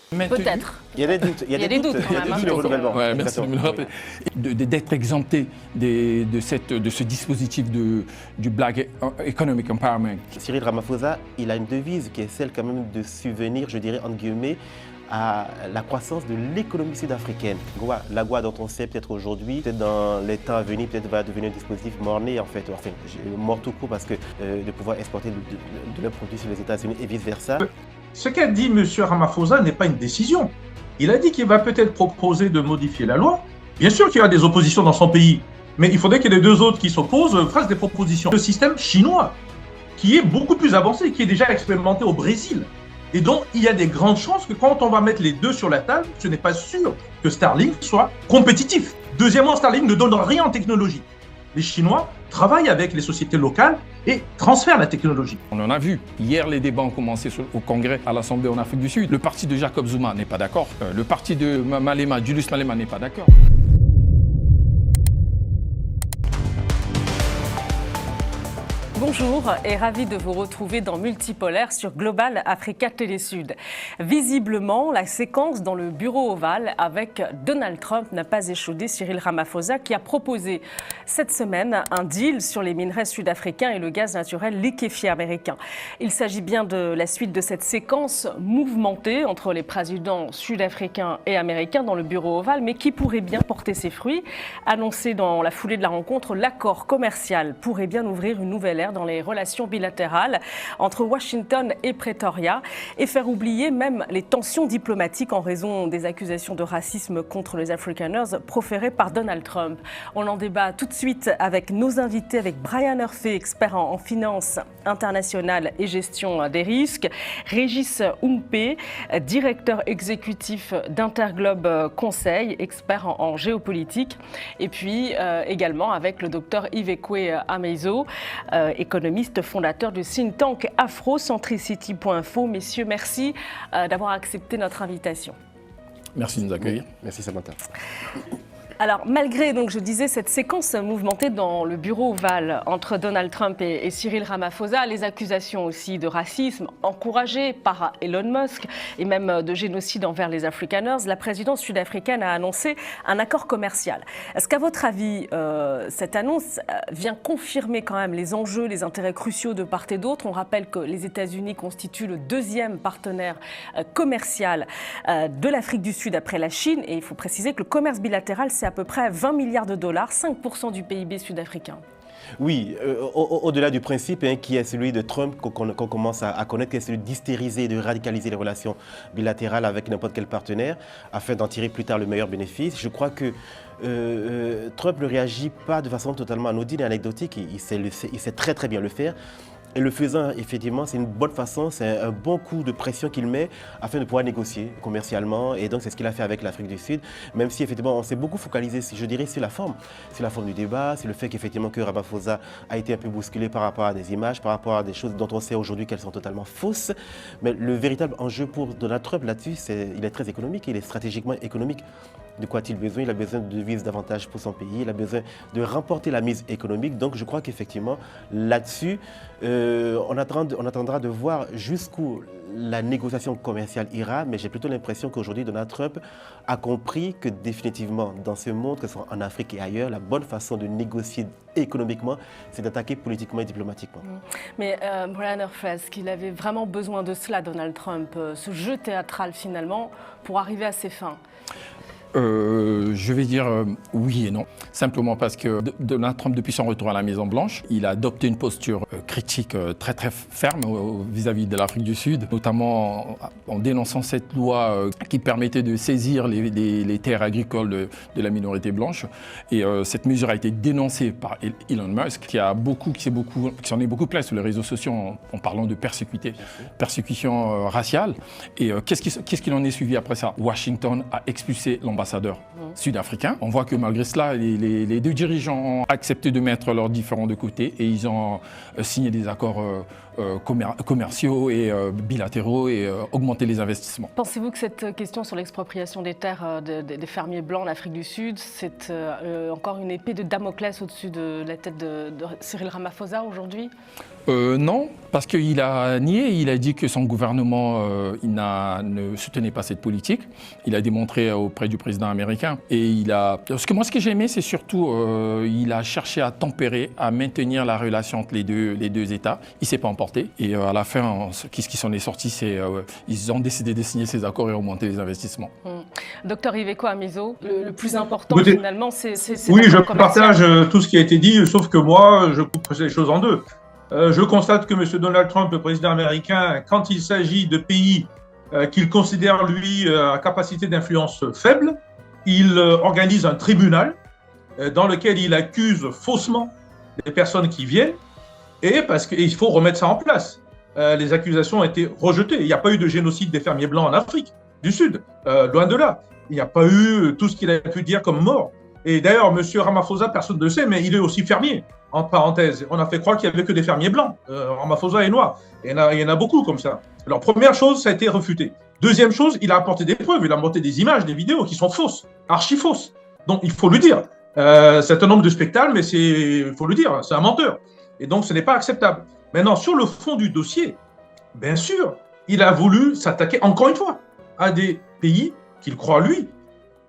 Peut-être. Il y a des doutes. Il y a des doutes quand même. Le renouvellement. Ouais, merci de me le rappeler. D'être exempté de ce dispositif du Black Economic Empowerment. Cyril Ramaphosa, il a une devise qui est celle quand même de subvenir, je dirais, entre guillemets, à la croissance de l'économie sud-africaine. L'AGOA dont on sait peut-être aujourd'hui, peut-être dans les temps à venir, peut-être va devenir un dispositif mort-né en fait, enfin mort tout court parce que de pouvoir exporter de leurs produits sur les États-Unis et vice-versa. Ce qu'a dit M. Ramaphosa n'est pas une décision. Il a dit qu'il va peut-être proposer de modifier la loi. Bien sûr qu'il y a des oppositions dans son pays, mais il faudrait que les deux autres qui s'opposent fassent des propositions. Le système chinois, qui est beaucoup plus avancé, qui est déjà expérimenté au Brésil. Et donc, il y a des grandes chances que quand on va mettre les deux sur la table, ce n'est pas sûr que Starlink soit compétitif. Deuxièmement, Starlink ne donne rien en technologie. Les Chinois travaillent avec les sociétés locales et transfèrent la technologie. On en a vu. Hier, les débats ont commencé au Congrès à l'Assemblée en Afrique du Sud. Le parti de Jacob Zuma n'est pas d'accord. Le parti de Malema, Julius Malema n'est pas d'accord. Bonjour et ravi de vous retrouver dans Multipolaire sur Global Africa Télé-Sud. Visiblement, la séquence dans le bureau ovale avec Donald Trump n'a pas échaudé Cyril Ramaphosa qui a proposé cette semaine un deal sur les minerais sud-africains et le gaz naturel liquéfié américain. Il s'agit bien de la suite de cette séquence mouvementée entre les présidents sud-africains et américains dans le bureau ovale, mais qui pourrait bien porter ses fruits. Annoncé dans la foulée de la rencontre, l'accord commercial pourrait bien ouvrir une nouvelle ère dans les relations bilatérales entre Washington et Pretoria et faire oublier même les tensions diplomatiques en raison des accusations de racisme contre les Afrikaners proférées par Donald Trump. On en débat tout de suite avec nos invités, avec Brian Urfé, expert en finance internationale et gestion des risques, Régis Umpe, directeur exécutif d'Interglobe Conseil, expert en géopolitique, et puis également avec le docteur Ivekwe Amezo, économiste fondateur du think tank Afrocentricity.info. Messieurs, merci d'avoir accepté notre invitation. Merci de nous accueillir. Merci Samantha. Alors, malgré, donc, je disais, cette séquence mouvementée dans le bureau ovale entre Donald Trump et Cyril Ramaphosa, les accusations aussi de racisme encouragées par Elon Musk et même de génocide envers les Afrikaners, la présidence sud-africaine a annoncé un accord commercial. Est-ce qu'à votre avis, cette annonce vient confirmer quand même les enjeux, les intérêts cruciaux de part et d'autre? On rappelle que les États-Unis constituent le deuxième partenaire commercial de l'Afrique du Sud après la Chine. Et il faut préciser que le commerce bilatéral, c'est à peu près 20 milliards de dollars, 5% du PIB sud-africain. Oui, au-delà du principe qui est celui de Trump qu'on commence à connaître, qui est celui d'hystériser, de radicaliser les relations bilatérales avec n'importe quel partenaire afin d'en tirer plus tard le meilleur bénéfice. Je crois que Trump ne réagit pas de façon totalement anodine et anecdotique. Il sait très très bien le faire. Et le faisant, effectivement, c'est une bonne façon, c'est un bon coup de pression qu'il met afin de pouvoir négocier commercialement. Et donc, c'est ce qu'il a fait avec l'Afrique du Sud, même si, effectivement, on s'est beaucoup focalisé, je dirais, sur la forme du débat, c'est le fait qu'effectivement, que Ramaphosa a été un peu bousculé par rapport à des images, par rapport à des choses dont on sait aujourd'hui qu'elles sont totalement fausses. Mais le véritable enjeu pour Donald Trump là-dessus, il est très économique, il est stratégiquement économique. De quoi a-t-il besoin? Il a besoin de devises davantage pour son pays, il a besoin de remporter la mise économique. Donc je crois qu'effectivement, là-dessus, on attendra de voir jusqu'où la négociation commerciale ira, mais j'ai plutôt l'impression qu'aujourd'hui, Donald Trump a compris que définitivement, dans ce monde, que ce soit en Afrique et ailleurs, la bonne façon de négocier économiquement, c'est d'attaquer politiquement et diplomatiquement. Mais Brian Urfé, est-ce qu'il avait vraiment besoin de cela, Donald Trump, ce jeu théâtral finalement, pour arriver à ses fins? Je vais dire oui et non. Simplement parce que Donald Trump, depuis son retour à la Maison-Blanche, il a adopté une posture critique très très ferme vis-à-vis de l'Afrique du Sud, notamment en dénonçant cette loi qui permettait de saisir les terres agricoles de la minorité blanche. Et cette mesure a été dénoncée par Elon Musk, qui s'en est beaucoup plaint sur les réseaux sociaux en parlant de persécution raciale. Et qu'est-ce qu'il en est suivi après ça? Washington a expulsé l'ambassadeur sud-africain. On voit que malgré cela, les deux dirigeants ont accepté de mettre leurs différends de côté et ils ont signé des accords commerciaux et bilatéraux et augmenter les investissements. Pensez-vous que cette question sur l'expropriation des terres des fermiers blancs en Afrique du Sud, c'est encore une épée de Damoclès au-dessus de la tête de Cyril Ramaphosa aujourd'hui ? Non, parce qu'il a nié, il a dit que son gouvernement ne soutenait pas cette politique. Il a démontré auprès du président américain. Et moi, ce que j'ai aimé, c'est surtout il a cherché à tempérer, à maintenir la relation entre les deux États. Il ne s'est pas emporté. Et à la fin, ce qui s'en est sorti, c'est ils ont décidé de signer ces accords et augmenter les investissements. Docteur Iveco Amizo, le plus important Écoutez, finalement, c'est oui, je partage tout ce qui a été dit, sauf que moi, je coupe les choses en deux. Je constate que M. Donald Trump, le président américain, quand il s'agit de pays qu'il considère, lui, à capacité d'influence faible, il organise un tribunal dans lequel il accuse faussement les personnes qui viennent, et parce qu'il faut remettre ça en place. Les accusations ont été rejetées. Il n'y a pas eu de génocide des fermiers blancs en Afrique du Sud, loin de là. Il n'y a pas eu tout ce qu'il a pu dire comme mort. Et d'ailleurs, M. Ramaphosa, personne ne le sait, mais il est aussi fermier. Entre parenthèses, on a fait croire qu'il n'y avait que des fermiers blancs. Ramaphosa est noir. Il y en a beaucoup comme ça. Alors, première chose, ça a été refuté. Deuxième chose, il a apporté des preuves. Il a monté des images, des vidéos qui sont fausses, archi fausses. Donc, il faut le dire. C'est un homme de spectacle, mais il faut le dire, c'est un menteur. Et donc, ce n'est pas acceptable. Maintenant, sur le fond du dossier, bien sûr, il a voulu s'attaquer, encore une fois, à des pays qu'il croit, lui,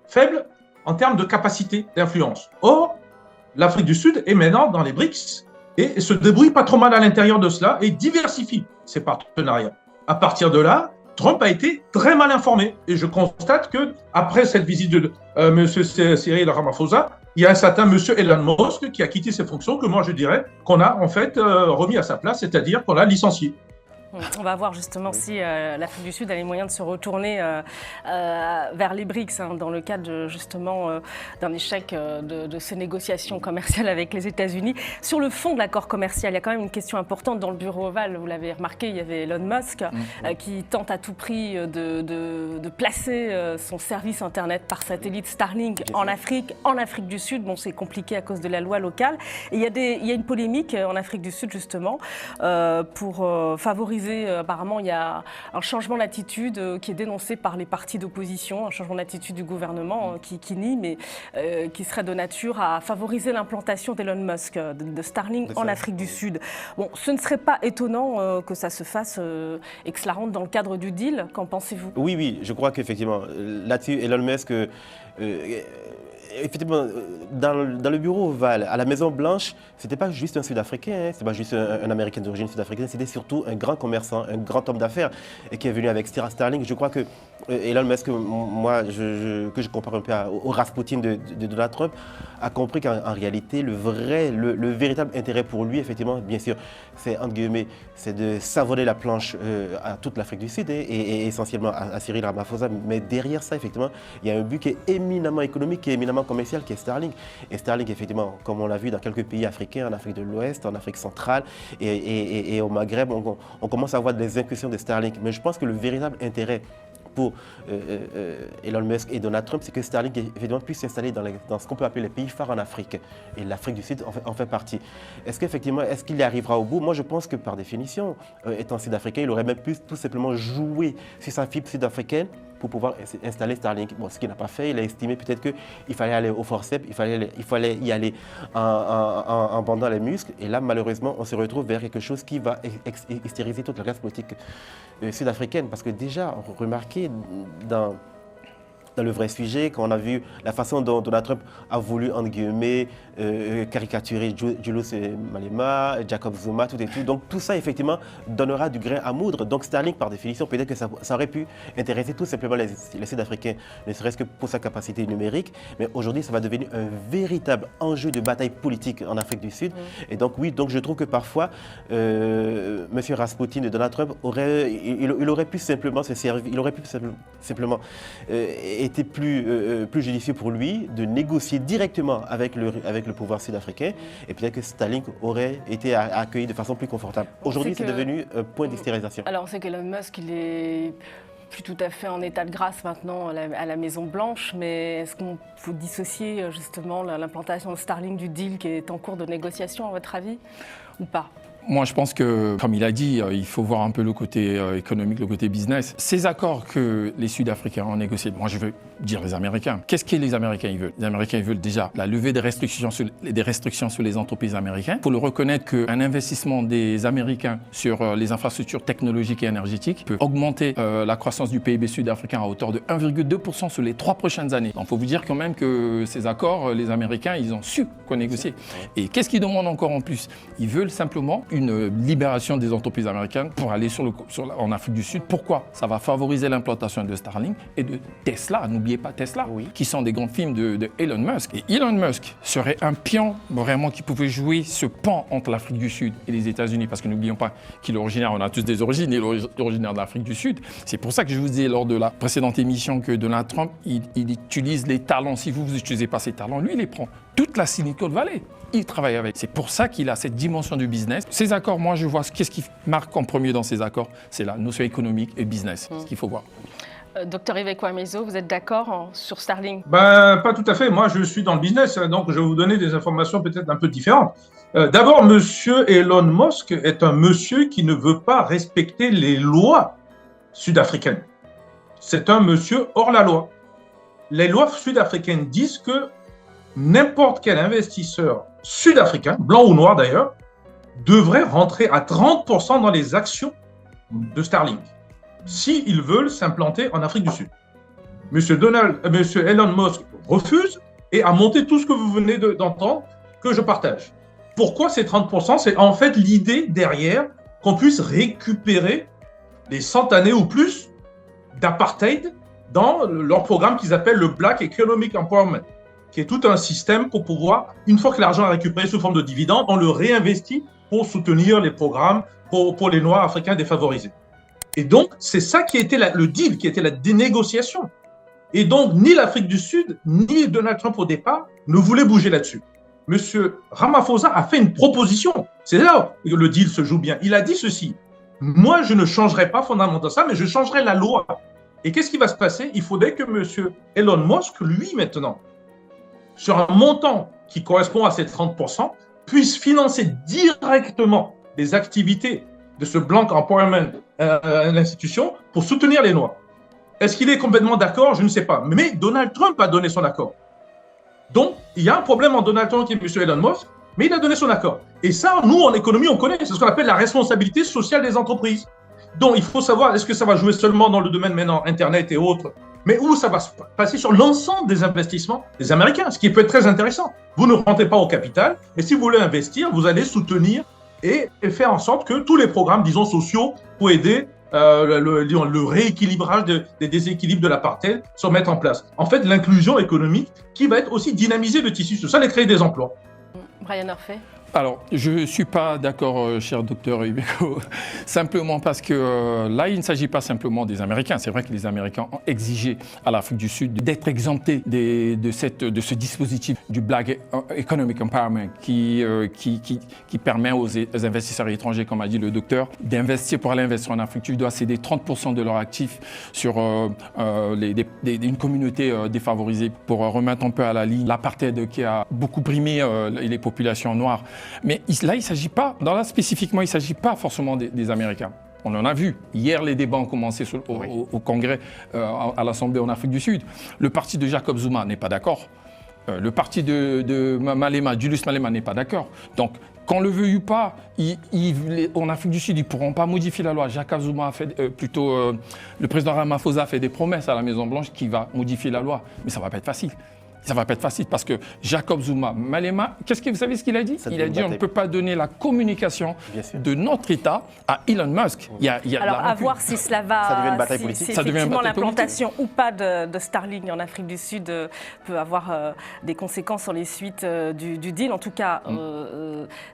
faibles en termes de capacité d'influence. Or, l'Afrique du Sud est maintenant dans les BRICS et se débrouille pas trop mal à l'intérieur de cela et diversifie ses partenariats. À partir de là, Trump a été très mal informé. Et je constate qu'après cette visite de M. Cyril Ramaphosa, il y a un certain M. Elon Musk qui a quitté ses fonctions, que moi je dirais qu'on a en fait remis à sa place, c'est-à-dire qu'on l'a licencié. On va voir justement si l'Afrique du Sud a les moyens de se retourner vers les BRICS dans le cadre justement d'un échec de ces négociations commerciales avec les États-Unis. Sur le fond de l'accord commercial, il y a quand même une question importante dans le bureau ovale. Vous l'avez remarqué, il y avait Elon Musk qui tente à tout prix de placer son service Internet par satellite Starlink en Afrique du Sud. Bon, c'est compliqué à cause de la loi locale. Et il y a une polémique en Afrique du Sud justement pour favoriser. Apparemment, il y a un changement d'attitude qui est dénoncé par les partis d'opposition, un changement d'attitude du gouvernement qui nie, mais qui serait de nature à favoriser l'implantation d'Elon Musk, de Starlink en Afrique du Sud. Bon, ce ne serait pas étonnant que ça se fasse et que cela rentre dans le cadre du deal. Qu'en pensez-vous ? Oui, je crois qu'effectivement, là-dessus, Elon Musk... effectivement, dans le bureau ovale, à la Maison-Blanche, ce n'était pas juste un Sud-Africain, ce n'était pas juste un Américain d'origine sud-africaine, c'était surtout un grand commerçant, un grand homme d'affaires et qui est venu avec Starlink. Je crois que Elon Musk, moi, que je compare un peu au Rasputin de Donald Trump, a compris qu'en réalité, le véritable intérêt pour lui, effectivement, bien sûr, c'est, entre guillemets, c'est de savonner la planche à toute l'Afrique du Sud et essentiellement à Cyril Ramaphosa. Mais derrière ça, effectivement, il y a un but qui est éminemment économique, qui est éminemment commercial, qui est Starlink. Et Starlink, effectivement, comme on l'a vu dans quelques pays africains, en Afrique de l'Ouest, en Afrique centrale et au Maghreb, on commence à avoir des incursions de Starlink. Mais je pense que le véritable intérêt pour Elon Musk et Donald Trump, c'est que Starlink évidemment puisse s'installer dans ce qu'on peut appeler les pays phares en Afrique. Et l'Afrique du Sud en fait partie. Est-ce qu'il y arrivera au bout? Moi, je pense que par définition, étant sud-africain, il aurait même pu tout simplement jouer sur sa fibre sud-africaine pour pouvoir installer Starlink. Bon, ce qu'il n'a pas fait, il a estimé peut-être qu'il fallait aller au forceps, il fallait y aller en bandant les muscles. Et là, malheureusement, on se retrouve vers quelque chose qui va extérioriser toute la classe politique sud-africaine. Parce que déjà, remarquez dans le vrai sujet, quand on a vu la façon dont Donald Trump a voulu, entre guillemets, caricaturer Julius Malema, Jacob Zuma, tout et tout. Donc tout ça, effectivement, donnera du grain à moudre. Donc Starlink, par définition, peut-être que ça aurait pu intéresser tout simplement les Sud-Africains, ne serait-ce que pour sa capacité numérique. Mais aujourd'hui, ça va devenir un véritable enjeu de bataille politique en Afrique du Sud. Et donc oui, donc je trouve que parfois, M. Rasputin de Donald Trump il aurait pu simplement se servir, il aurait pu simplement été plus judicieux pour lui de négocier directement avec le pouvoir sud-africain et peut-être que Starlink aurait été accueilli de façon plus confortable. Aujourd'hui, c'est devenu un point d'hystérisation. Alors, on sait qu'Elon Musk, il est plus tout à fait en état de grâce maintenant à la Maison-Blanche, mais est-ce qu'on faut dissocier justement l'implantation de Starlink du deal qui est en cours de négociation, à votre avis, ou pas ? Moi, je pense que, comme il a dit, il faut voir un peu le côté économique, le côté business. Ces accords que les Sud-Africains ont négociés, moi, je veux dire les Américains. Qu'est-ce que les Américains ils veulent? Les Américains ils veulent déjà la levée des restrictions sur les entreprises américaines. Il faut le reconnaître qu'un investissement des Américains sur les infrastructures technologiques et énergétiques peut augmenter la croissance du PIB sud-africain à hauteur de 1,2% sur les 3 prochaines années. Donc, il faut vous dire quand même que ces accords, les Américains, ils ont su quoi négocier. Et qu'est-ce qu'ils demandent encore en plus? Ils veulent simplement une libération des entreprises américaines pour aller en Afrique du Sud. Pourquoi? Ça va favoriser l'implantation de Starlink et de Tesla. N'oubliez pas Tesla, qui sont des grands films de Elon Musk. Et Elon Musk serait un pion vraiment qui pouvait jouer ce pont entre l'Afrique du Sud et les États-Unis, parce que n'oublions pas qu'il est originaire, on a tous des origines, il est originaire de l'Afrique du Sud. C'est pour ça que je vous disais lors de la précédente émission que Donald Trump, il utilise les talents. Si vous n'utilisez pas ces talents, lui, il les prend. Toute la Silicon Valley, il travaille avec. C'est pour ça qu'il a cette dimension du business. Ces accords, moi, je vois qu'est-ce qui marque en premier dans ces accords, c'est la notion économique et business, ce qu'il faut voir. Docteur Yves Kwame-Mezo, vous êtes d'accord sur Starlink? Pas tout à fait. Moi, je suis dans le business, donc je vais vous donner des informations peut-être un peu différentes. D'abord, monsieur Elon Musk est un monsieur qui ne veut pas respecter les lois sud-africaines. C'est un monsieur hors la loi. Les lois sud-africaines disent que n'importe quel investisseur sud-africain, blanc ou noir d'ailleurs, devrait rentrer à 30% dans les actions de Starlink s'ils veulent s'implanter en Afrique du Sud. Monsieur Elon Musk refuse et a monté tout ce que vous venez d'entendre que je partage. Pourquoi ces 30%? C'est en fait l'idée derrière qu'on puisse récupérer les 100 années ou plus d'apartheid dans leur programme qu'ils appellent le Black Economic Empowerment, qui est tout un système pour pouvoir, une fois que l'argent est récupéré sous forme de dividendes, on le réinvestit pour soutenir les programmes pour les Noirs africains défavorisés. Et donc, c'est ça qui était le deal, qui était la dénégociation. Et donc, ni l'Afrique du Sud, ni Donald Trump au départ ne voulaient bouger là-dessus. Monsieur Ramaphosa a fait une proposition. C'est là que le deal se joue bien. Il a dit ceci: moi, je ne changerai pas fondamentalement ça, mais je changerai la loi. Et qu'est-ce qui va se passer? Il faudrait que monsieur Elon Musk, lui, maintenant, sur un montant qui correspond à ces 30%, puisse financer directement les activités de ce Black Empowerment l'institution pour soutenir les Noirs. Est-ce qu'il est complètement d'accord? Je ne sais pas. Mais Donald Trump a donné son accord. Donc, il y a un problème en Donald Trump qui est M. Elon Musk, mais il a donné son accord. Et ça, nous, en économie, on connaît. C'est ce qu'on appelle la responsabilité sociale des entreprises. Donc, il faut savoir, est-ce que ça va jouer seulement dans le domaine maintenant Internet et autres, mais où ça va se passer sur l'ensemble des investissements des Américains, ce qui peut être très intéressant. Vous ne rentrez pas au capital, mais si vous voulez investir, vous allez soutenir et faire en sorte que tous les programmes, disons, sociaux pour aider le rééquilibrage des déséquilibres de l'apartheid se mettent en place. En fait, l'inclusion économique qui va être aussi dynamisée le tissu social et créer des emplois. Brian Orphée. Alors, je ne suis pas d'accord, cher docteur Ibeko, simplement parce que là, il ne s'agit pas simplement des Américains. C'est vrai que les Américains ont exigé à l'Afrique du Sud d'être exemptés de ce dispositif du Black Economic Empowerment qui permet aux investisseurs étrangers, comme a dit le docteur, d'investir pour aller investir en Afrique. Tu dois céder 30% de leurs actifs sur une communauté défavorisée pour remettre un peu à la ligne l'apartheid qui a beaucoup brimé les populations noires. Mais là, il ne s'agit pas, spécifiquement, il ne s'agit pas forcément des Américains. On en a vu. Hier, les débats ont commencé au Congrès, à l'Assemblée en Afrique du Sud. Le parti de Jacob Zuma n'est pas d'accord. Le parti de Malema, Julius Malema n'est pas d'accord. Donc, qu'on le veuille ou pas, en Afrique du Sud, ils ne pourront pas modifier la loi. Jacob Zuma a fait, le président Ramaphosa a fait des promesses à la Maison-Blanche qu'il va modifier la loi. Mais ça ne va pas être facile. Ça ne va pas être facile parce que Jacob Zuma, Malema, vous savez ce qu'il a dit? Il a dit on ne peut pas donner la communication de notre État à Elon Musk. Alors, à voir si cela va. Ça devient une bataille politique. Si effectivement l'implantation ou pas de Starlink en Afrique du Sud peut avoir des conséquences sur les suites du deal. En tout cas,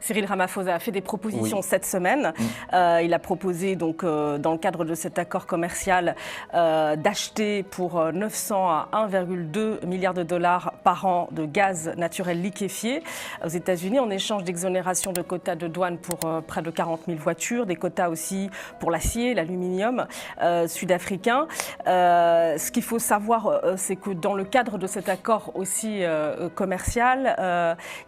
Cyril Ramaphosa a fait des propositions cette semaine. Il a proposé, donc, dans le cadre de cet accord commercial, d'acheter pour 900 à 1,2 milliard de dollars par an de gaz naturel liquéfié aux États-Unis en échange d'exonération de quotas de douane pour près de 40 000 voitures, des quotas aussi pour l'acier, l'aluminium sud-africain. Ce qu'il faut savoir, c'est que dans le cadre de cet accord aussi commercial,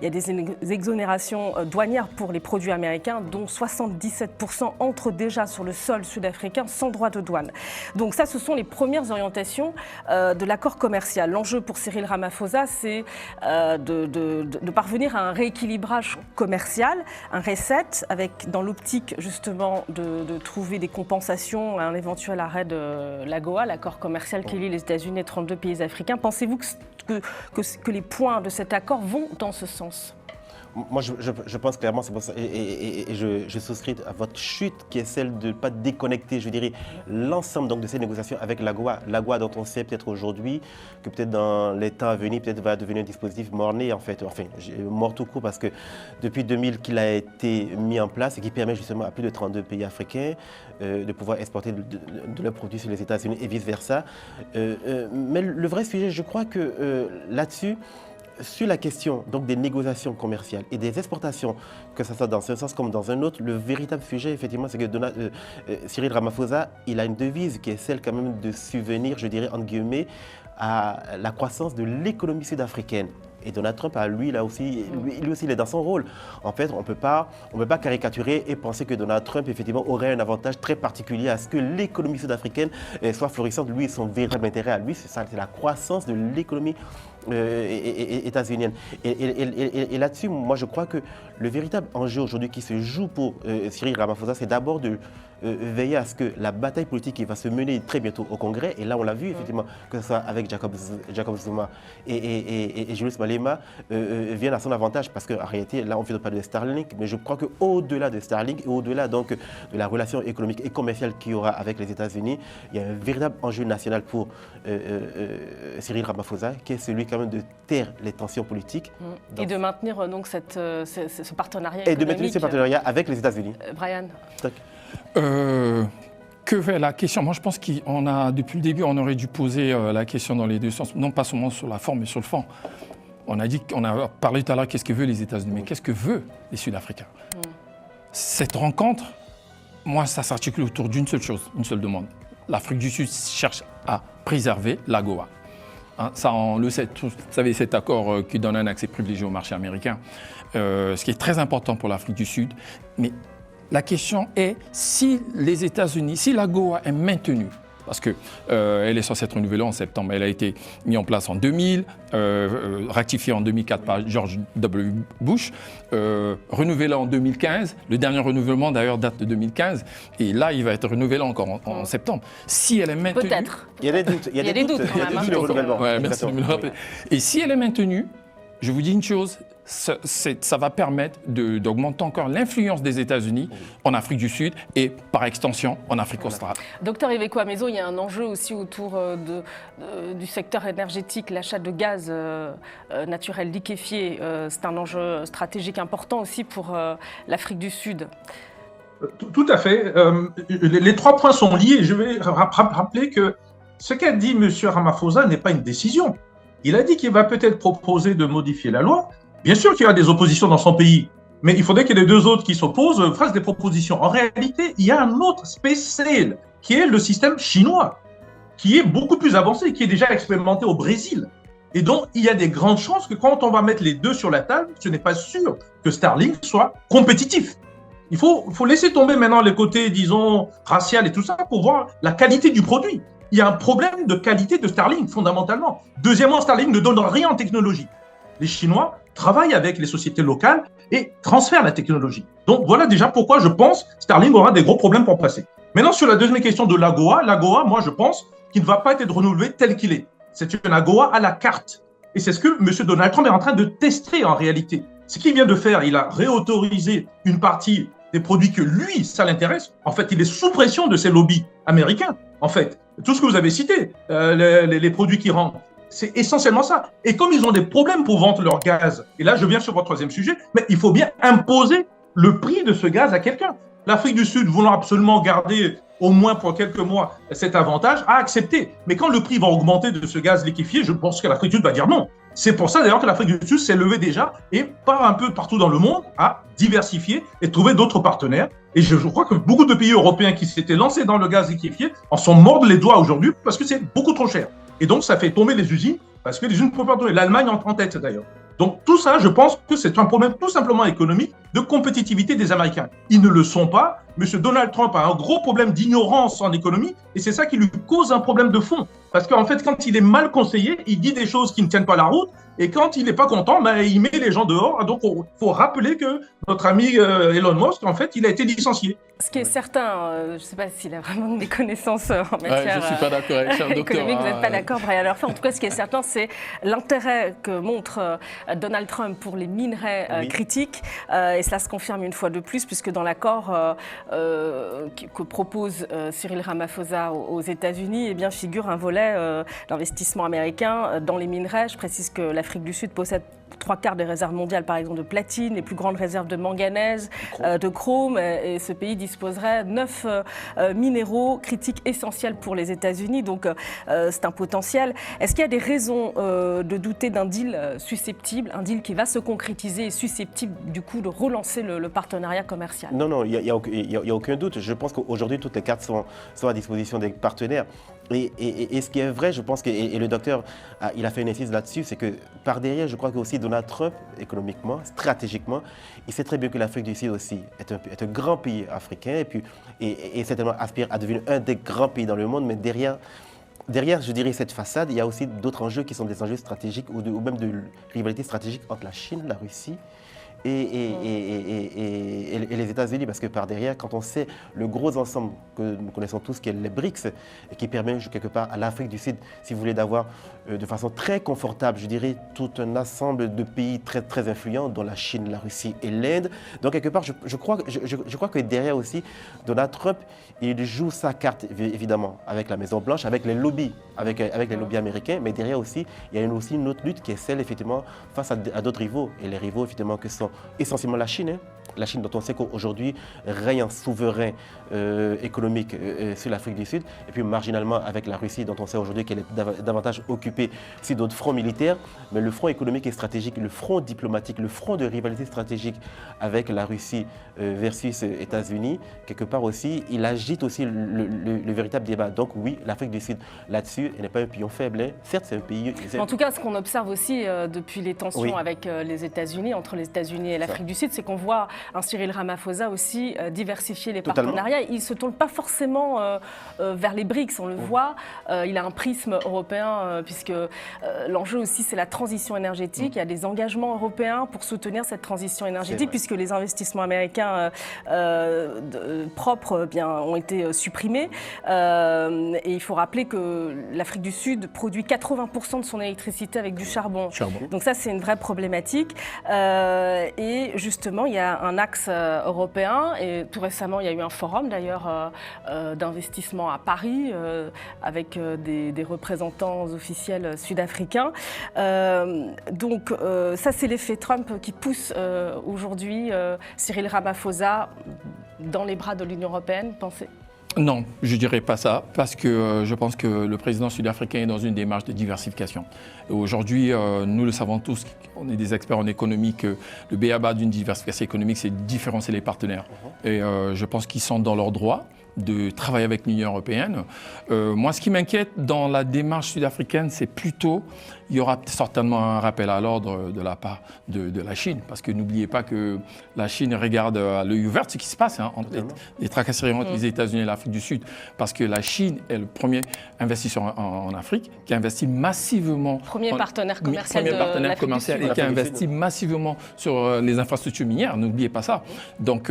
il y a des exonérations douanières pour les produits américains, dont 77% entrent déjà sur le sol sud-africain sans droit de douane. Donc ça, ce sont les premières orientations de l'accord commercial. L'enjeu pour Cyril Ramaphosa, c'est de parvenir à un rééquilibrage commercial, un reset, avec dans l'optique justement de trouver des compensations à un éventuel arrêt de l'AGOA, l'accord commercial qui lie les États-Unis et 32 pays africains. Pensez-vous que les points de cet accord vont dans ce sens ? Moi, je pense clairement, c'est pour ça, et je souscris à votre chute, qui est celle de ne pas déconnecter, je dirais, l'ensemble donc, de ces négociations avec l'AGOA. L'AGOA dont on sait peut-être aujourd'hui que peut-être dans les temps à venir, peut-être va devenir un dispositif mort-né, en fait. Enfin, mort tout court, parce que depuis 2000 qu'il a été mis en place et qui permet justement à plus de 32 pays africains de pouvoir exporter de leurs produits sur les États-Unis et vice-versa. Mais le vrai sujet, je crois que là-dessus, sur la question donc, des négociations commerciales et des exportations, que ce soit dans un sens comme dans un autre, le véritable sujet, effectivement, c'est que Cyril Ramaphosa, il a une devise qui est celle quand même de subvenir, je dirais, entre guillemets, à la croissance de l'économie sud-africaine. Et Donald Trump, lui aussi, il est dans son rôle. En fait, on ne peut pas caricaturer et penser que Donald Trump, effectivement, aurait un avantage très particulier à ce que l'économie sud-africaine soit florissante. Lui, son véritable intérêt à lui, c'est la croissance de l'économie états-unienne. Et là-dessus, moi, je crois que le véritable enjeu aujourd'hui qui se joue pour Cyril Ramaphosa, c'est d'abord de veiller à ce que la bataille politique qui va se mener très bientôt au Congrès, et là, on l'a vu, effectivement, que ce soit avec Jacob Zuma et Julius Malema, vienne à son avantage, parce qu'en réalité, là, on ne fait pas de Starlink, mais je crois qu'au-delà de Starlink et au-delà donc de la relation économique et commerciale qu'il y aura avec les États-Unis, il y a un véritable enjeu national pour Cyril Ramaphosa, qui est celui quand même de taire les tensions politiques. Et de maintenir donc ce partenariat économique. Et de maintenir ce partenariat avec les États-Unis. Brian. Que fait la question? Moi, je pense qu'on a, depuis le début, on aurait dû poser la question dans les deux sens, non pas seulement sur la forme, mais sur le fond. On a parlé tout à l'heure, qu'est-ce que veulent les États-Unis, mais qu'est-ce que veulent les Sud-Africains? Cette rencontre, moi, ça s'articule autour d'une seule chose, une seule demande. L'Afrique du Sud cherche à préserver l'AGOA. Hein, ça, on le sait tous. Vous savez, cet accord qui donne un accès privilégié au marché américain, ce qui est très important pour l'Afrique du Sud. Mais la question est si les États-Unis, si l'AGOA est maintenue, parce qu'elle est censée être renouvelée en septembre, elle a été mise en place en 2000, ratifiée en 2004 par George W. Bush, renouvelée en 2015, le dernier renouvellement d'ailleurs date de 2015, et là il va être renouvelé encore en septembre. Si elle est maintenue... Peut-être. Il y a des doutes. Il y a des doutes de renouvellement. Ouais, merci de me le rappeler. Et si elle est maintenue, je vous dis une chose, ça va permettre d'augmenter encore l'influence des États-Unis en Afrique du Sud et par extension en Afrique australe. Docteur Iveco Amezo, il y a un enjeu aussi autour du secteur énergétique, l'achat de gaz naturel liquéfié. C'est un enjeu stratégique important aussi pour l'Afrique du Sud. Tout à fait. Les trois points sont liés. Je vais rappeler que ce qu'a dit M. Ramaphosa n'est pas une décision. Il a dit qu'il va peut-être proposer de modifier la loi. Bien sûr qu'il y a des oppositions dans son pays, mais il faudrait que les deux autres qui s'opposent fassent des propositions. En réalité, il y a un autre spécial qui est le système chinois, qui est beaucoup plus avancé, qui est déjà expérimenté au Brésil. Et donc, il y a des grandes chances que quand on va mettre les deux sur la table, ce n'est pas sûr que Starlink soit compétitif. Il faut laisser tomber maintenant les côtés, disons, racial et tout ça pour voir la qualité du produit. Il y a un problème de qualité de Starlink, fondamentalement. Deuxièmement, Starlink ne donne rien en technologie. Les Chinois travaillent avec les sociétés locales et transfèrent la technologie. Donc voilà déjà pourquoi je pense que Starlink aura des gros problèmes pour passer. Maintenant, sur la deuxième question de l'AGOA, moi je pense qu'il ne va pas être renouvelé tel qu'il est. C'est une AGOA à la carte. Et c'est ce que M. Donald Trump est en train de tester en réalité. Ce qu'il vient de faire, il a réautorisé une partie des produits que lui, ça l'intéresse. En fait, il est sous pression de ces lobbies américains. En fait, tout ce que vous avez cité, les produits qui rentrent, c'est essentiellement ça. Et comme ils ont des problèmes pour vendre leur gaz, et là je viens sur votre troisième sujet, mais il faut bien imposer le prix de ce gaz à quelqu'un. L'Afrique du Sud voulant absolument garder au moins pour quelques mois, cet avantage, a accepté. Mais quand le prix va augmenter de ce gaz liquéfié, je pense que l'Afrique du Sud va dire non. C'est pour ça d'ailleurs que l'Afrique du Sud s'est levée déjà et part un peu partout dans le monde à diversifier et trouver d'autres partenaires. Et je crois que beaucoup de pays européens qui s'étaient lancés dans le gaz liquéfié en sont mordent les doigts aujourd'hui parce que c'est beaucoup trop cher. Et donc ça fait tomber les usines parce que les usines ne peuvent pas tomber. L'Allemagne entre en tête d'ailleurs. Donc tout ça, je pense que c'est un problème tout simplement économique de compétitivité des Américains. Ils ne le sont pas. Monsieur Donald Trump a un gros problème d'ignorance en économie et c'est ça qui lui cause un problème de fond. Parce qu'en fait, quand il est mal conseillé, il dit des choses qui ne tiennent pas la route et quand il n'est pas content, il met les gens dehors. Donc il faut rappeler que notre ami Elon Musk, en fait, il a été licencié. Ce qui est certain, je ne sais pas s'il a vraiment des connaissances en matière je ne suis pas d'accord avec cher docteur. économique, vous n'êtes pas d'accord, Brian Murphy. En tout cas, ce qui est certain, c'est l'intérêt que montre Donald Trump pour les minerais critiques. Et cela se confirme une fois de plus, puisque dans l'accord que propose Cyril Ramaphosa aux États-Unis, figure un volet d'investissement américain dans les minerais. Je précise que l'Afrique du Sud possède 3/4 des réserves mondiales, par exemple, de platine, les plus grandes réserves de manganèse, de chrome, et ce pays disposerait 9 minéraux critiques essentiels pour les États-Unis, donc c'est un potentiel. Est-ce qu'il y a des raisons de douter d'un deal susceptible, un deal qui va se concrétiser et susceptible du coup de relancer le partenariat commercial? Non, il n'y a aucun doute. Je pense qu'aujourd'hui, toutes les cartes sont à disposition des partenaires. Et ce qui est vrai, je pense que et le docteur, il a fait une insiste là-dessus, c'est que par derrière, je crois que aussi Donald Trump, économiquement, stratégiquement, il sait très bien que l'Afrique du Sud aussi est un grand pays africain et certainement aspire à devenir un des grands pays dans le monde, mais derrière, je dirais, cette façade, il y a aussi d'autres enjeux qui sont des enjeux stratégiques ou même de rivalité stratégique entre la Chine, la Russie et les États-Unis, parce que par derrière, quand on sait le gros ensemble que nous connaissons tous, qui est les BRICS, et qui permet quelque part à l'Afrique du Sud, si vous voulez, d'avoir de façon très confortable, je dirais, tout un ensemble de pays très, très influents, dont la Chine, la Russie et l'Inde. Donc quelque part, je crois que derrière aussi, Donald Trump, il joue sa carte, évidemment, avec la Maison-Blanche, avec les lobbies, avec les lobbies américains, mais derrière aussi, il y a aussi une autre lutte qui est celle, effectivement, face à d'autres rivaux. Et les rivaux, effectivement, que sont essentiellement la Chine. La Chine dont on sait qu'aujourd'hui règne un souverain économique sur l'Afrique du Sud, et puis marginalement avec la Russie dont on sait aujourd'hui qu'elle est davantage occupée sur d'autres fronts militaires, mais le front économique et stratégique, le front diplomatique, le front de rivalité stratégique avec la Russie versus États-Unis, quelque part aussi, il agite aussi le véritable débat. Donc oui, l'Afrique du Sud là-dessus, elle n'est pas un pion faible, hein. Certes c'est un pays... En tout cas, ce qu'on observe aussi depuis les tensions avec les États-Unis, entre les États-Unis et l'Afrique du Sud, c'est qu'on voit un Cyril Ramaphosa aussi diversifier les partenariats. Il ne se tourne pas forcément vers les BRICS, on le voit. Il a un prisme européen, puisque l'enjeu aussi, c'est la transition énergétique. Il y a des engagements européens pour soutenir cette transition énergétique, puisque les investissements américains propres ont été supprimés. Et il faut rappeler que l'Afrique du Sud produit 80% de son électricité avec du charbon. Donc ça, c'est une vraie problématique. Et justement, il y a un axe européen et tout récemment, il y a eu un forum d'ailleurs d'investissement à Paris avec des représentants officiels sud-africains. Donc ça, c'est l'effet Trump qui pousse aujourd'hui Cyril Ramaphosa dans les bras de l'Union européenne, pensez ? Non, je ne dirais pas ça, parce que je pense que le président sud-africain est dans une démarche de diversification. Aujourd'hui, nous le savons tous, on est des experts en économie, que le b.a.-ba d'une diversification économique, c'est différencier les partenaires. Et je pense qu'ils sont dans leur droit de travailler avec l'Union européenne. Moi, ce qui m'inquiète dans la démarche sud-africaine, c'est plutôt, il y aura certainement un rappel à l'ordre de la part de la Chine, parce que n'oubliez pas que la Chine regarde à l'œil ouvert ce qui se passe entre les tracasseries entre les États-Unis et l'Afrique du Sud, parce que la Chine est le premier investisseur en Afrique qui investit massivement. Premier partenaire commercial de l'Afrique du Sud. Et qui investit massivement sur les infrastructures minières, n'oubliez pas ça. Donc,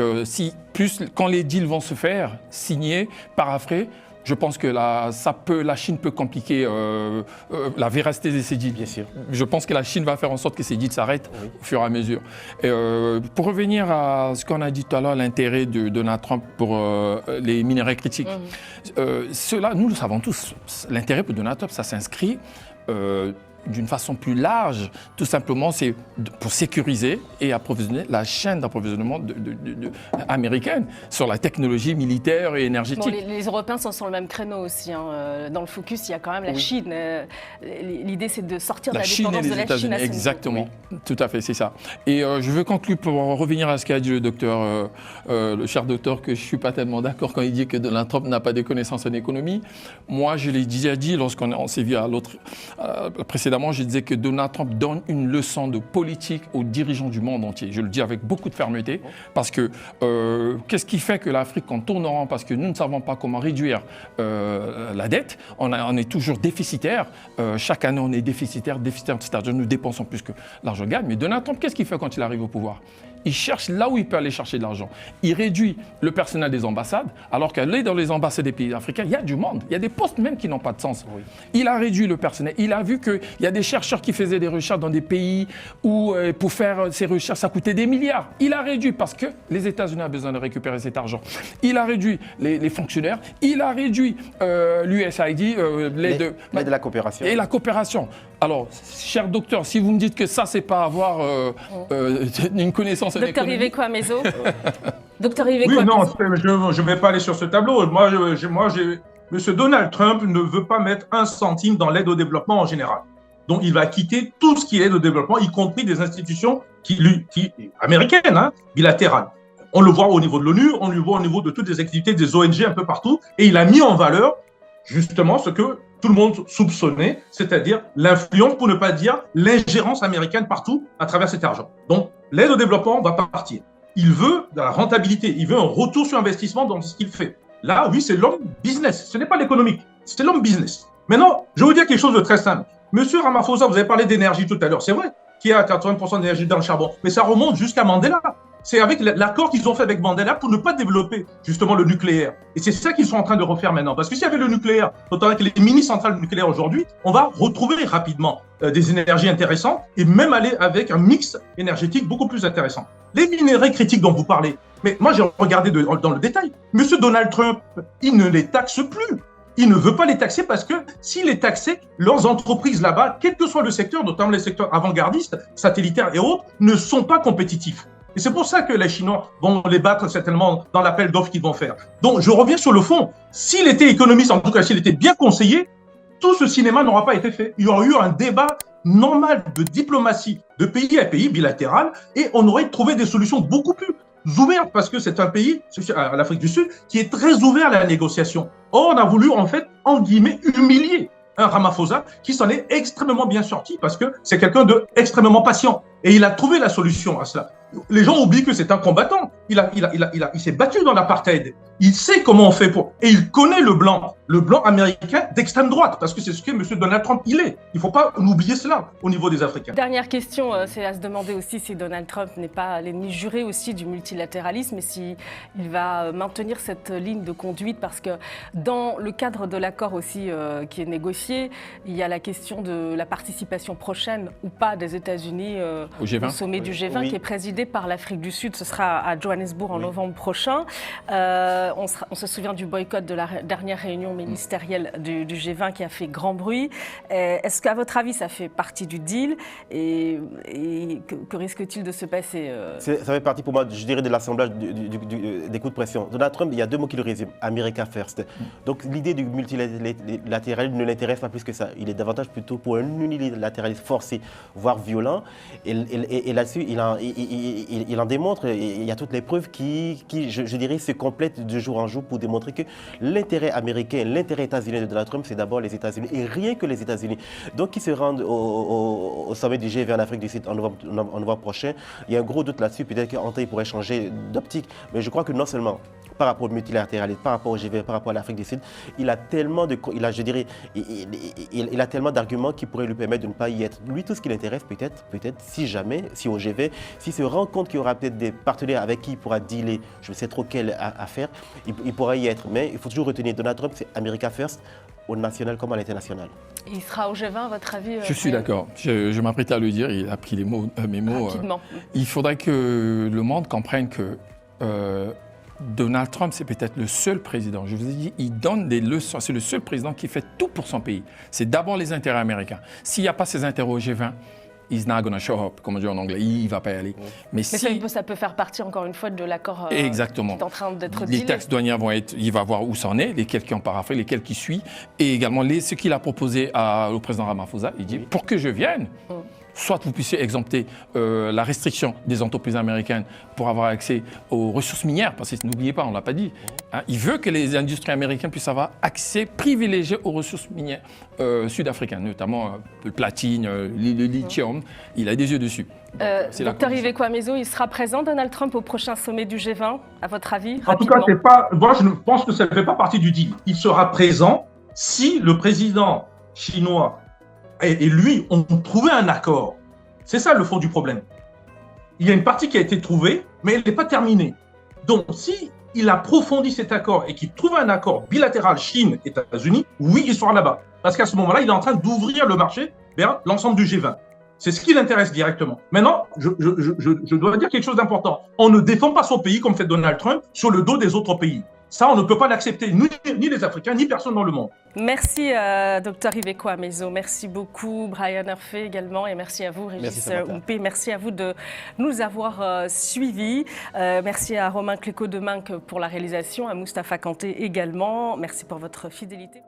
quand les deals vont se faire, signés, paraphés, je pense que la Chine peut compliquer la véracité de ces deals. Bien sûr. Je pense que la Chine va faire en sorte que ces deals s'arrêtent au fur et à mesure. Et, pour revenir à ce qu'on a dit tout à l'heure, l'intérêt de Donald Trump pour les minerais critiques, cela, nous le savons tous, l'intérêt pour Donald Trump, ça s'inscrit d'une façon plus large. Tout simplement, c'est pour sécuriser et approvisionner la chaîne d'approvisionnement américaine sur la technologie militaire et énergétique. Bon, les Européens sont sur le même créneau aussi. Dans le focus, il y a quand même la Chine. L'idée, c'est de sortir de la dépendance de la Chine à ce niveau. Exactement, tout à fait, c'est ça. Et je veux conclure pour revenir à ce qu'a dit le docteur, le cher docteur, que je ne suis pas tellement d'accord quand il dit que Donald Trump n'a pas de connaissances en économie. Moi, je l'ai déjà dit lorsqu'on s'est vu à l'autre précédemment, je disais que Donald Trump donne une leçon de politique aux dirigeants du monde entier. Je le dis avec beaucoup de fermeté, parce que qu'est-ce qui fait que l'Afrique en tourne en rond, parce que nous ne savons pas comment réduire la dette, on est toujours déficitaire. Chaque année, on est déficitaire, c'est-à-dire nous dépensons plus que l'argent gagne. Mais Donald Trump, qu'est-ce qu'il fait quand il arrive au pouvoir? Il cherche là où il peut aller chercher de l'argent. Il réduit le personnel des ambassades, alors qu'aller dans les ambassades des pays africains, il y a du monde. Il y a des postes même qui n'ont pas de sens. Oui. Il a réduit le personnel. Il a vu qu'il y a des chercheurs qui faisaient des recherches dans des pays où, pour faire ces recherches, ça coûtait des milliards. Il a réduit parce que les États-Unis ont besoin de récupérer cet argent. Il a réduit les fonctionnaires. Il a réduit l'USAID, l'aide de la coopération. Et la coopération. Alors, cher docteur, si vous me dites que ça, c'est pas avoir une connaissance en Docteur économie... Yves Kwame-Mezo. Docteur Yves Oui, non, Kwame-Mezo. je ne vais pas aller sur ce tableau. Monsieur Donald Trump ne veut pas mettre un centime dans l'aide au développement en général. Donc, il va quitter tout ce qui est aide au développement, y compris des institutions américaines, bilatérales. On le voit au niveau de l'ONU, on le voit au niveau de toutes les activités des ONG un peu partout. Et il a mis en valeur justement ce que tout le monde soupçonnait, c'est-à-dire l'influence, pour ne pas dire l'ingérence américaine partout à travers cet argent. Donc, l'aide au développement va partir. Il veut de la rentabilité, il veut un retour sur investissement dans ce qu'il fait. Là, oui, c'est l'homme business, ce n'est pas l'économique, c'est l'homme business. Maintenant, je vais vous dire quelque chose de très simple. Monsieur Ramaphosa, vous avez parlé d'énergie tout à l'heure, c'est vrai qu'il y a 80% d'énergie dans le charbon, mais ça remonte jusqu'à Mandela. C'est avec l'accord qu'ils ont fait avec Mandela pour ne pas développer justement le nucléaire. Et c'est ça qu'ils sont en train de refaire maintenant. Parce que s'il y avait le nucléaire, notamment avec les mini-centrales nucléaires aujourd'hui, on va retrouver rapidement des énergies intéressantes et même aller avec un mix énergétique beaucoup plus intéressant. Les minerais critiques dont vous parlez, mais moi j'ai regardé dans le détail. Monsieur Donald Trump, il ne les taxe plus. Il ne veut pas les taxer parce que s'il les taxait, leurs entreprises là-bas, quel que soit le secteur, notamment les secteurs avant-gardistes, satellitaires et autres, ne sont pas compétitifs. Et c'est pour ça que les Chinois vont les battre certainement dans l'appel d'offres qu'ils vont faire. Donc, je reviens sur le fond. S'il était économiste, en tout cas s'il était bien conseillé, tout ce cinéma n'aura pas été fait. Il y aurait eu un débat normal de diplomatie de pays à pays bilatéral et on aurait trouvé des solutions beaucoup plus ouvertes parce que c'est un pays, l'Afrique du Sud, qui est très ouvert à la négociation. Or, on a voulu en fait, en guillemets, humilier un Ramaphosa qui s'en est extrêmement bien sorti parce que c'est quelqu'un d'extrêmement patient. Et il a trouvé la solution à cela. Les gens oublient que c'est un combattant. Il s'est battu dans l'apartheid. Il sait comment on fait pour... Et il connaît le blanc américain d'extrême droite, parce que c'est ce que M. Donald Trump, il est. Il ne faut pas oublier cela au niveau des Africains. Dernière question, c'est à se demander aussi si Donald Trump n'est pas l'ennemi juré aussi du multilatéralisme et s'il va maintenir cette ligne de conduite, parce que dans le cadre de l'accord aussi qui est négocié, il y a la question de la participation prochaine ou pas des États-Unis au sommet du G20 qui est présidé par l'Afrique du Sud. Ce sera à Johannesburg en novembre prochain. On se souvient du boycott de la dernière réunion ministérielle du G20 qui a fait grand bruit. Est-ce qu'à votre avis, ça fait partie du deal et que risque-t-il de se passer Ça fait partie pour moi, je dirais, de l'assemblage des coups de pression. Donald Trump, il y a deux mots qui le résument. America First. Donc l'idée du multilatéralisme ne l'intéresse pas plus que ça. Il est davantage plutôt pour un unilatéralisme forcé, voire violent. Et là-dessus, il en démontre, il y a toutes les preuves qui je dirais, se complètent de jour en jour pour démontrer que l'intérêt américain, l'intérêt états-unien de Donald Trump, c'est d'abord les États-Unis et rien que les États-Unis. Donc, qu'ils se rendent au sommet du G20 en Afrique du Sud en novembre prochain, il y a un gros doute là-dessus. Peut-être qu'Antey pourrait changer d'optique, mais je crois que non seulement par rapport au multilatéralisme, par rapport au G20, par rapport à l'Afrique du Sud, il a tellement d'arguments qui pourraient lui permettre de ne pas y être. Lui, tout ce qui l'intéresse, peut-être, si au G20, s'il se rend compte qu'il y aura peut-être des partenaires avec qui il pourra dealer, je ne sais trop quelle affaire, il pourra y être. Mais il faut toujours retenir, Donald Trump, c'est America First, au national comme à l'international. Il sera au G20, à votre avis Je suis d'accord. Je m'apprête à le dire, il a pris mes mots. Rapidement. Il faudrait que le monde comprenne que Donald Trump, c'est peut-être le seul président, je vous ai dit, il donne des leçons, c'est le seul président qui fait tout pour son pays. C'est d'abord les intérêts américains. S'il n'y a pas ces intérêts au G20, he's not gonna show up, comme on dit en anglais, il ne va pas y aller. Mais ça peut faire partie, encore une fois, de l'accord exactement. qui est en train d'être dit. Les taxes douanières vont être, il va voir où c'en est, lesquels qui ont paraphé, lesquels qui suivent, et également ce qu'il a proposé au président Ramaphosa, il dit, pour que je vienne, soit vous puissiez exempter la restriction des entreprises américaines pour avoir accès aux ressources minières, parce que n'oubliez pas, on ne l'a pas dit, hein, il veut que les industries américaines puissent avoir accès privilégié aux ressources minières sud-africaines, notamment le platine, le lithium, il a des yeux dessus. Docteur Yves Kwame-Ezo, il sera présent, Donald Trump, au prochain sommet du G20, à votre avis? En tout cas, moi je pense que ça ne fait pas partie du deal. Il sera présent si le président chinois et lui ont trouvé un accord. C'est ça le fond du problème. Il y a une partie qui a été trouvée, mais elle n'est pas terminée. Donc, si il approfondit cet accord et qu'il trouve un accord bilatéral Chine-États-Unis, oui, il sera là-bas. Parce qu'à ce moment-là, il est en train d'ouvrir le marché vers l'ensemble du G20. C'est ce qui l'intéresse directement. Maintenant, je dois dire quelque chose d'important. On ne défend pas son pays comme fait Donald Trump sur le dos des autres pays. Ça, on ne peut pas l'accepter, ni les Africains, ni personne dans le monde. Merci, Dr Yves Kwame-Ezo. Merci beaucoup, Brian Hervé également. Et merci à vous, Régis Ompé. Merci à vous de nous avoir suivis. Merci à Romain Cléco-Deminck pour la réalisation, à Moustapha Kanté également. Merci pour votre fidélité.